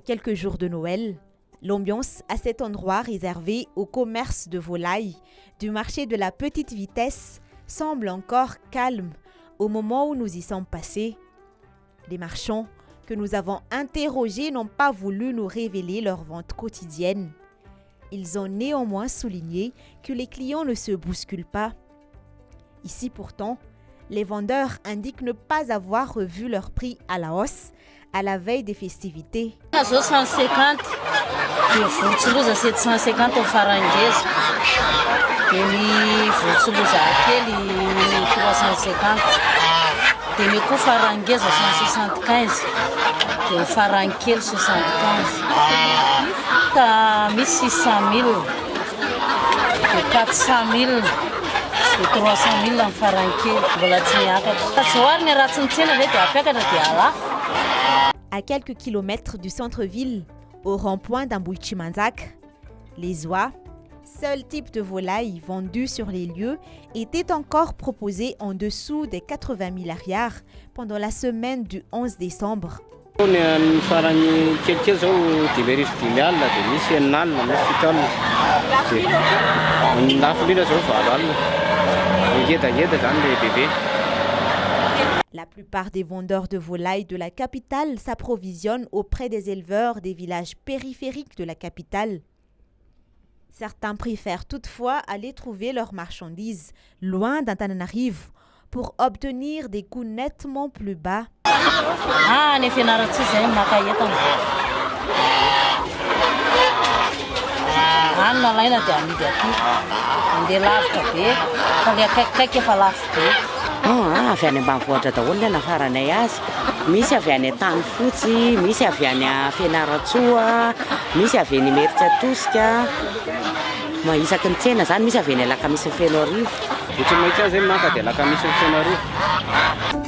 quelques jours de Noël, l'ambiance à cet endroit réservé au commerce de volailles du marché de la petite vitesse semble encore calme au moment où nous y sommes passés. Les marchands que nous avons interrogés n'ont pas voulu nous révéler leur vente quotidienne. Ils ont néanmoins souligné que les clients ne se bousculent pas. Ici pourtant, les vendeurs indiquent ne pas avoir revu leur prix à la hausse à la veille des festivités. 150, votsoloza 750 farangezy, dia ny votsoloza kely 350, dia ny koa farangeza 175, dia ny farankely 75. Ka misy 600 000, dia 400 000, dia 300 000 amin'ny farankely, mbola tsy miakatra. Zoariny raha tsy nitsena ve dia apiakatra dia alafo. À quelques kilomètres du centre-ville, au rond-point d'Amboui-Chimanzak, les oies, seul type de volaille vendu sur les lieux, étaient encore proposés en dessous des 80 000 ariars pendant la semaine du 11 décembre. La plupart des vendeurs de volailles de la capitale s'approvisionnent auprès des éleveurs des villages périphériques de la capitale. Certains préfèrent toutefois aller trouver leurs marchandises loin d'Antananarivo pour obtenir des coûts nettement plus bas. Avy any ambanivohitra daholo ny nafaranay azy. Misy avy any Tanifotsy, misy avy any Fianaratsoa, misy avy any Meritsaatosika. Isaky ny tsena zany misy avy any Alakamisy ny Fianararivo. Ohatry ny mahita azy manka dia Alakamisy ny Fianararivo.